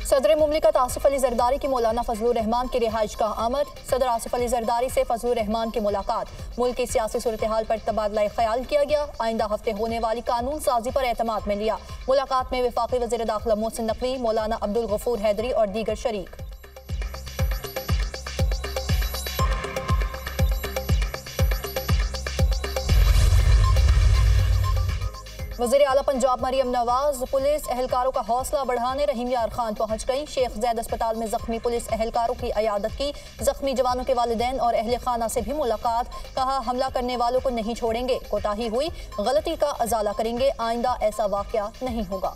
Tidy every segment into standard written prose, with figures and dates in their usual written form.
सदर मुमलिकत आसिफ अली जरदारी की मौलाना फजलुर रहमान की रिहाइश का आमद। सदर आसिफ अली जरदारी से फजलुर रहमान की मुलाकात। मुल्क की सियासी सूरत हाल पर तबादला ख्याल किया गया। आइंदा हफ्ते होने वाली कानून साजी पर एतमाद में लिया। मुलाकात में वफाकी वज़ीर दाखिला मोहसिन नकवी, मौलाना अब्दुल गफूर हैदरी और दीगर शरीक। वज़ीर आला पंजाब मरियम नवाज पुलिस एहलकारों का हौसला बढ़ाने रहीम यार खान पहुंच गई। शेख ज़ैद अस्पताल में जख्मी पुलिस एहलकारों की अयादत की। जख्मी जवानों के वालिदैन और अहले खाना से भी मुलाकात। कहा, हमला करने वालों को नहीं छोड़ेंगे। कोताही हुई, गलती का अजाला करेंगे। आइंदा ऐसा वाक़या नहीं होगा।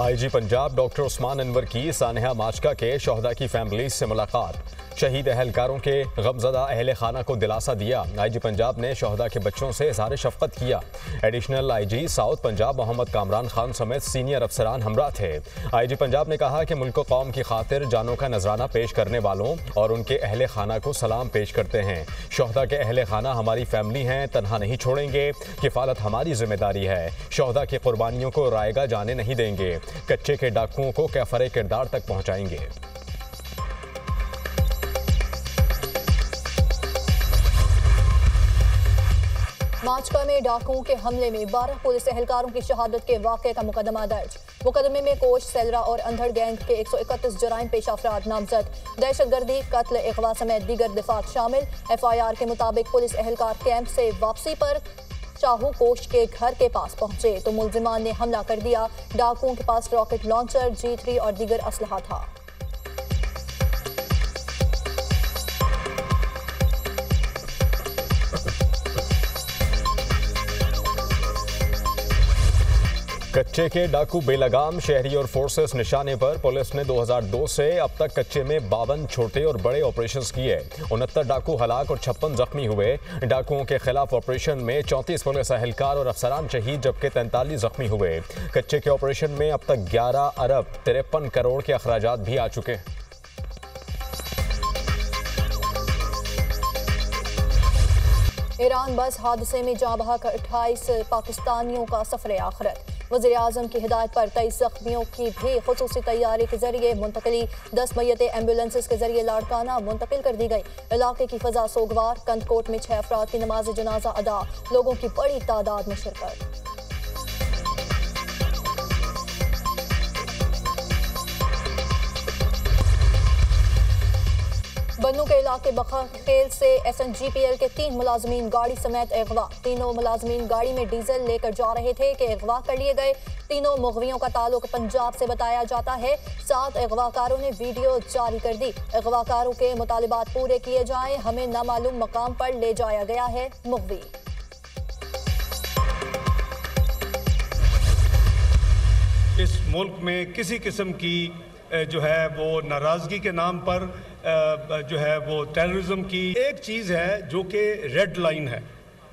आईजी पंजाब डॉक्टर उस्मान अनवर की सानिया माचका के शोहदा की फैमिली से मुलाकात। शहीद एहलकारों के गमज़दा अहले खाना को दिलासा दिया। आईजी पंजाब ने शोहदा के बच्चों से इज़हार शफ़क़त किया। Additional IG South Punjab Mohammad Kamran Khan समेत सीनियर अफसरान हमरा थे। आईजी पंजाब ने कहा कि मुल्क कौम की खातिर जानों का नजराना पेश करने वालों और उनके अहले खाना को सलाम पेश करते हैं। शोहदा के अहले खाना हमारी फैमिली हैं, तनहा नहीं छोड़ेंगे। किफ़ालत हमारी जिम्मेदारी है। शोहदा की कुर्बानियों को रायगा जाने नहीं देंगे। कच्चे के डाकुओं को कैफरे किरदार तक पहुँचाएंगे। माचका में डाकुओं के हमले में 12 पुलिस एहलकारों की शहादत के वाक़े का मुकदमा दर्ज। मुकदमे में कोच, सेलरा और अंधड़ गैंग के 131 जराइम पेश अफराद नामजद। दहशतगर्दी, कत्ल, अगवा समेत दीगर दिफात शामिल। FIR के मुताबिक पुलिस एहलकार कैंप से वापसी पर चाहू कोश के घर के पास पहुंचे तो मुलजिमान ने हमला कर दिया। डाकुओं के पास रॉकेट लॉन्चर, G3 और दीगर असलहा था। कच्चे के डाकू बेलगाम, शहरी और फोर्सेस निशाने पर। पुलिस ने 2002 से अब तक कच्चे में 52 छोटे और बड़े ऑपरेशंस किए। 69 डाकू हलाक और 56 जख्मी हुए। डाकुओं के खिलाफ ऑपरेशन में 34 पुलिस एहलकार और अफसरान शहीद जबकि 43 जख्मी हुए। कच्चे के ऑपरेशन में अब तक 11 अरब 53 करोड़ के अखराजात भी आ चुके हैं। ईरान बस हादसे में जाँ बहक 28 पाकिस्तानियों का सफर आखिरत। वज़ीर आज़म की हिदायत पर 23 जख्मियों की भी खुसूसी तैयारी के जरिए मुंतकली। 10 मैयतें एम्बुलेंसेस के जरिए लाड़काना मुंतकिल कर दी गई। इलाके की फजा सोगवार। कंदकोट में 6 अफराद की नमाज जनाजा अदा। लोगों की बड़ी तादाद में शिरकत। बन्नू के इलाके बखाखेल से SNGPL के 3 मुलाजमीन गाड़ी समेत अगवा। तीनों मुलाजमीन गाड़ी में डीजल लेकर जा रहे थे कि अगवा कर लिए गए। तीनों मुगवियों का ताल्लुक पंजाब से बताया जाता है। 7 अगवाकारों ने वीडियो जारी कर दी। अगवाकारों के मुतालिबात पूरे किए जाएं। हमें नामालूम मकाम पर ले जाया गया है मुगवी। इस मुल्क में किसी किस्म की जो है वो नाराज़गी के नाम पर जो है वो टेररिज्म की एक चीज़ है जो कि रेड लाइन है,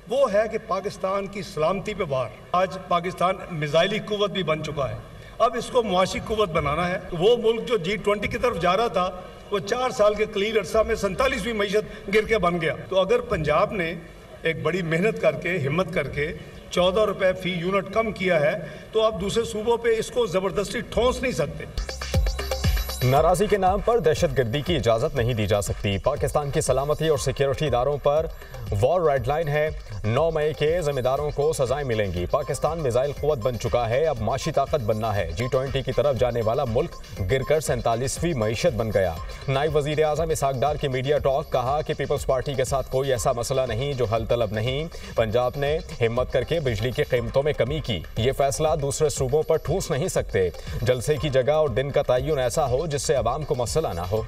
वो है कि पाकिस्तान की सलामती पे वार। आज पाकिस्तान मिज़ाइली कुव्वत भी बन चुका है। अब इसको मुआशी कुव्वत बनाना है। वो मुल्क जो G20 की तरफ जा रहा था वो 4 साल के कलील अरसा में 47वीं मईशत गिर के बन गया। तो अगर पंजाब ने एक बड़ी मेहनत करके, हिम्मत करके 14 रुपये फी यूनिट कम किया है तो अब दूसरे सूबों पे इसको ज़बरदस्ती ठोंस नहीं सकते। नाराजी के नाम पर दहशतगर्दी की इजाज़त नहीं दी जा सकती। पाकिस्तान की सलामती और सिक्योरिटी इदारों पर वॉर रेड लाइन है। 9 मई के जिम्मेदारों को सजाएं मिलेंगी। पाकिस्तान मिसाइल कुव्वत बन चुका है, अब माशी ताकत बनना है। G20 की तरफ जाने वाला मुल्क गिरकर 47वीं मईशत बन गया। नायब वज़ीर आज़म इसहाक डार की मीडिया टॉक। कहा कि पीपल्स पार्टी के साथ कोई ऐसा मसला नहीं जो हल तलब नहीं। पंजाब ने हिम्मत करके बिजली की कीमतों में कमी की। ये फैसला दूसरे सूबों पर ठूस नहीं सकते। जलसे की जगह और दिन का तयन ऐसा हो जिससे अवाम को मसला ना हो।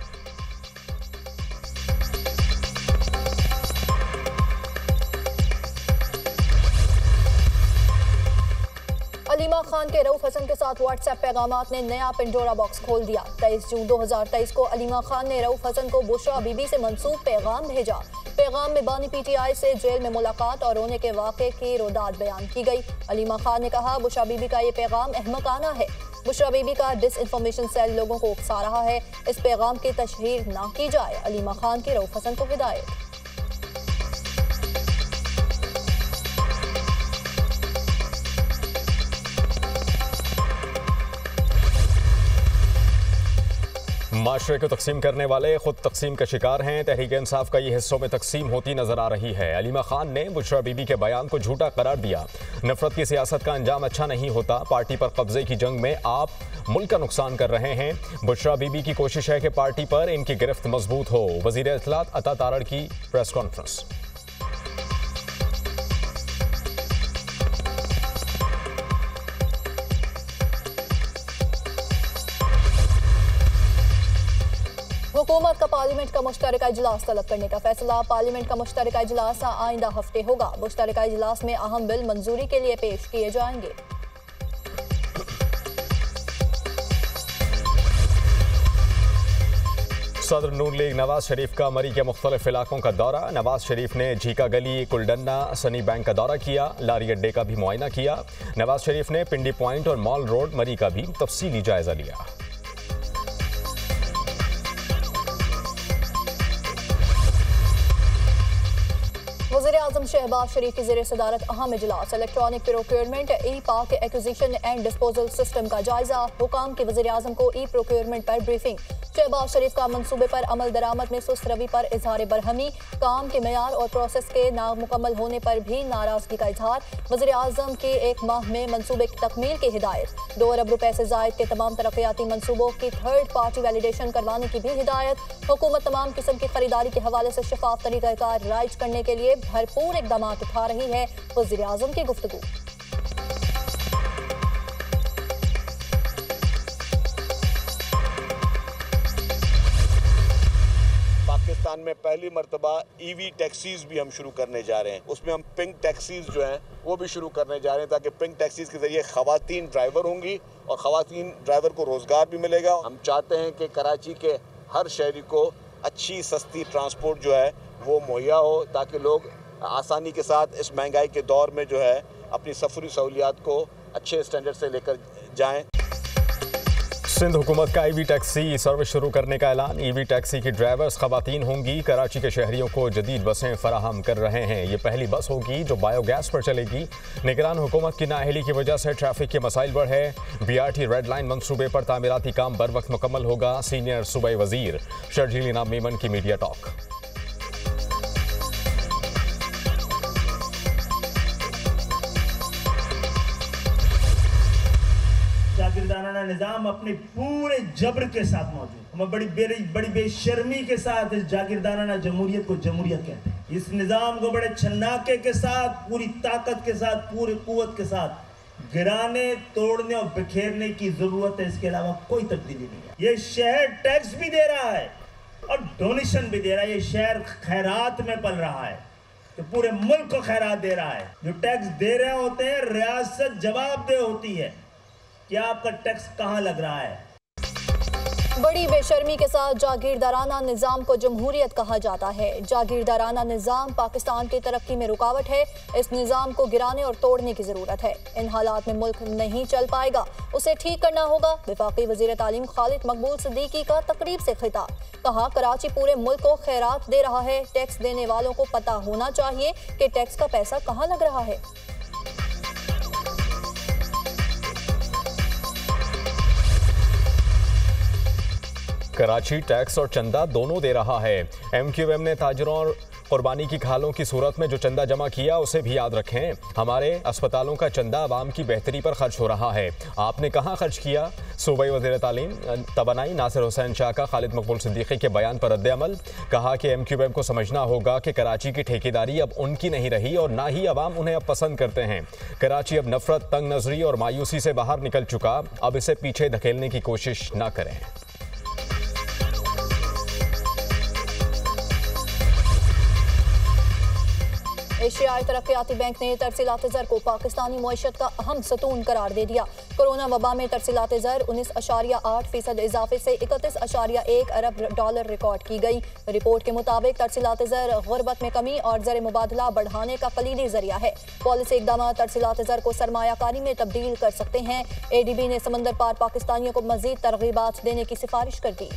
अलीमा खान के रऊफ हसन के साथ व्हाट्सएप पैगामात ने नया पिंडोरा बॉक्स खोल दिया। 23 जून 2023 को अलीमा खान ने रऊफ हसन को बुशरा बीबी से मंसूब पैगाम भेजा। पैगाम में बानी PTI से जेल में मुलाकात और रोने के वाक़े की रोदात बयान की गई। अलीमा खान ने कहा, बुशरा बीबी का ये पैगाम अहमकाना है। बुशरा बीबी का डिसइंफॉर्मेशन सेल लोगों को उकसा रहा है। इस पैगाम की तशहीर ना की जाए। अलीमा खान की रऊफ हसन को हिदायत। माशरे को तकसीम करने वाले खुद तकसीम का शिकार हैं। तहरीक इंसाफ का ये हिस्सों में तकसीम होती नजर आ रही है। अलीमा खान ने बुशरा बीबी के बयान को झूठा करार दिया। नफरत की सियासत का अंजाम अच्छा नहीं होता। पार्टी पर कब्जे की जंग में आप मुल्क का नुकसान कर रहे हैं। बुशरा बीबी की कोशिश है कि पार्टी पर इनकी गिरफ्त मजबूत हो। वजीर इत्तलात अता तारड़ की प्रेस कॉन्फ्रेंस। हुकूमत का पार्लियामेंट का मुश्तरका इजलास तलब करने का फैसला। पार्लियामेंट का मुश्तरका इजलास आइंदा हफ्ते होगा। मुश्तरका इजलास में अहम बिल मंजूरी के लिए पेश किए जाएंगे। सदर नून लीग नवाज शरीफ का मरी के मुख्तलिफ इलाकों का दौरा। नवाज शरीफ ने झीका गली, कुलडन्ना, सनी बैंक का दौरा किया। लारी अड्डे का भी मुआयना किया। नवाज शरीफ ने पिंडी पॉइंट और मॉल रोड मरी का भी तफसीली जायजा लिया। वज़ीर-ए-आज़म शहबाज शरीफ की ज़ेर सदारत अहम इजलास। इलेक्ट्रॉनिक प्रोक्योरमेंट, ई पाक एक्विजिशन एंड डिस्पोजल सिस्टम का जायजा। हुकाम के वज़ीर-ए-आज़म को ई प्रोक्योरमेंट पर ब्रीफिंग। शहबाज शरीफ का मंसूबे पर अमल दरामद में सुस्त रवि पर इजहार बरहमी। काम के मयार और प्रोसेस के नामुकम्मल होने पर भी नाराजगी का इजहार। वज़ीर-ए-आज़म के 1 माह में मंसूबे की तकमील की हिदायत। 2 अरब रुपए से जायद के तमाम तरक्याती मंसूबों की थर्ड पार्टी वैलिडेशन करवाने की भी हिदायत। हुकूमत तमाम किस्म की खरीदारी के हवाले से शफाफ तरीक़ाकार राइज करने के लिए भरपूर इक़दाम उठा रही है। वज़ीर-ए-आज़म की गुफ्तगू। पाकिस्तान में पहली मरतबा ईवी टैक्सीज भी हम शुरू करने जा रहे हैं। उसमें हम पिंक टैक्सीज जो हैं वो भी शुरू करने जा रहे हैं, ताकि पिंक टैक्सीज के जरिए खवातीन ड्राइवर होंगी और खवातीन ड्राइवर को रोजगार भी मिलेगा। हम चाहते हैं कि कराची के हर शहरी को अच्छी सस्ती ट्रांसपोर्ट जो है वो मुहैया हो, ताकि लोग आसानी के साथ इस महंगाई के दौर में जो है अपनी सफरी सहूलियात को अच्छे स्टैंडर्ड से लेकर जाएं। सिंध हुकूमत का ईवी टैक्सी सर्विस शुरू करने का ऐलान। ईवी टैक्सी की ड्राइवर्स खवातीन होंगी। कराची के शहरियों को जदीद बसें फराहम कर रहे हैं। ये पहली बस होगी जो बायोगैस पर चलेगी। निगरान हुकूमत की नाअहली की वजह से ट्रैफिक के मसाइल बढ़े। BRT रेड लाइन मंसूबे पर तामीराती काम बर वक्त मुकम्मल होगा। सीनियर सूबाई वजीर शर्जील इनाम मेमन की मीडिया टॉक। जागीरदाराना निजाम अपने पूरे जबर के साथ मौजूद। हम बड़ी बेशर्मी के साथ इस जागीरदाराना जमहूरियत को जमहूरियत कहते हैं। इस निजाम को बड़े छन्नाके के साथ, पूरी ताकत के साथ, पूरी कुव्वत के साथ गिराने, तोड़ने और बिखेरने की जरूरत है। इसके अलावा कोई तब्दीली नहीं है। ये शहर टैक्स भी दे रहा है और डोनेशन भी दे रहा है। ये शहर खैरात में पल रहा है, तो पूरे मुल्क को खैरात दे रहा है। जो टैक्स दे रहे होते हैं, रियासत जवाबदेह होती है कि आपका टैक्स कहां लग रहा है। बड़ी बेशर्मी के साथ जागीरदाराना निज़ाम को जमहूरियत कहा जाता है। जागीरदाराना निज़ाम पाकिस्तान की तरक्की में रुकावट है। इस निज़ाम को गिराने और तोड़ने की ज़रूरत है। इन हालात में मुल्क नहीं चल पाएगा, उसे ठीक करना होगा। वफाकी वज़ीर तालीम खालिद मकबूल सिद्दीकी का तकरीब से खिताब। कहा, कराची पूरे मुल्क को खैरात दे रहा है। टैक्स देने वालों को पता होना चाहिए कि टैक्स का पैसा कहाँ लग रहा है। कराची टैक्स और चंदा दोनों दे रहा है। MQM ने ताजरों और कुर्बानी की खालों की सूरत में जो चंदा जमा किया उसे भी याद रखें। हमारे अस्पतालों का चंदा आवाम की बेहतरी पर खर्च हो रहा है। आपने कहाँ खर्च किया? सूबाई वज़ीर तालीम तवानाई नासिर हुसैन शाह का खालिद मकबूल सिद्दीकी के बयान पर रद्द-ए-अमल। कहा कि MQM को समझना होगा कि कराची की ठेकेदारी अब उनकी नहीं रही और ना ही अवाम उन्हें अब पसंद करते हैं। कराची अब नफरत, तंग नजरी और मायूसी से बाहर निकल चुका। अब इसे पीछे धकेलने की कोशिश ना करें। एशियाई तरक्याती बैंक ने तरसीलात ज़र को पाकिस्तानी मईशत का अहम सतून करार दे दिया। कोरोना वबा में तरसीलात ज़र 19.8% इजाफे से 31.1 अरब डॉलर रिकॉर्ड की गई। रिपोर्ट के मुताबिक तरसीलात ज़र गुर्बत में कमी और ज़र मुबादला बढ़ाने का कलीदी जरिया है। पॉलिसी इक़दाम तरसीलात ज़र को सरमायाकारी में तब्दील कर सकते हैं। ADB ने समंदर पार पाकिस्तानियों को मज़ीद तरगीबात देने की सिफारिश कर दी।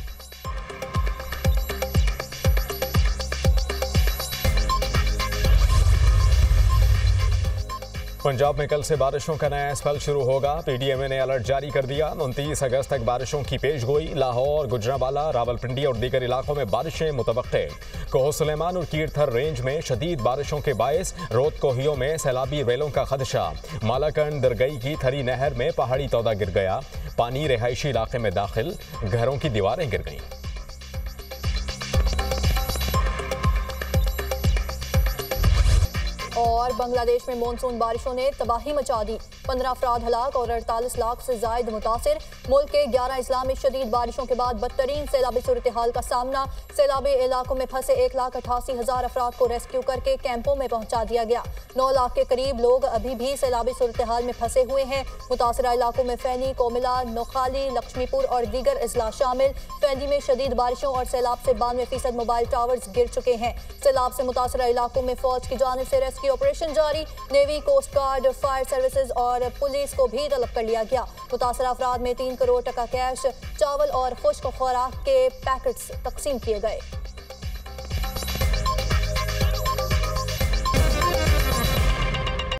पंजाब में कल से बारिशों का नया स्पेल शुरू होगा। पीडीएमए ने अलर्ट जारी कर दिया। 29 अगस्त तक बारिशों की पेशगोई। लाहौर, गुजरांवाला, रावलपिंडी और दीगर इलाकों में बारिशें मुतवक्के। कोह सुलेमान और कीरथर रेंज में शदीद बारिशों के बायस रोत कोहियों में सैलाबी रेलों का खदशा। मालाकंड दरगई की थरी नहर में पहाड़ी तौदा गिर गया। पानी रिहायशी इलाके में दाखिल, घरों की दीवारें गिर गईं। और बांग्लादेश में मानसून बारिशों ने तबाही मचा दी। 15 अफराद हलाक और 48 लाख से जायद मुतासिर। मुल्क के 11 अजला में शदीद बारिशों के बाद बदतरीन सैलाबी सूरत हाल का सामना। सैलाबी इलाकों में फंसे 1,88,000 अफराद को रेस्क्यू करके कैंपों में पहुंचा दिया गया। 9 लाख के करीब लोग अभी भी सैलाबी सूरत हाल में फंसे हुए हैं। मुतासरा इलाकों में फैनी, कोमिला, नोखाली, लक्ष्मीपुर और दीगर अजला शामिल। फैनी में शदीद बारिशों और सैलाब से 92% मोबाइल टावर्स गिर चुके हैं। सैलाब से मुतासरा इलाकों में फौज की जानिब से रेस्क्यू ऑपरेशन जारी। Navy, coast guard, fire services और पुलिस को भी तलब कर लिया गया। मुतासरा अफराद में 3 करोड़ टका कैश, चावल और खुश्क खुराक के पैकेट्स तकसीम किए गए।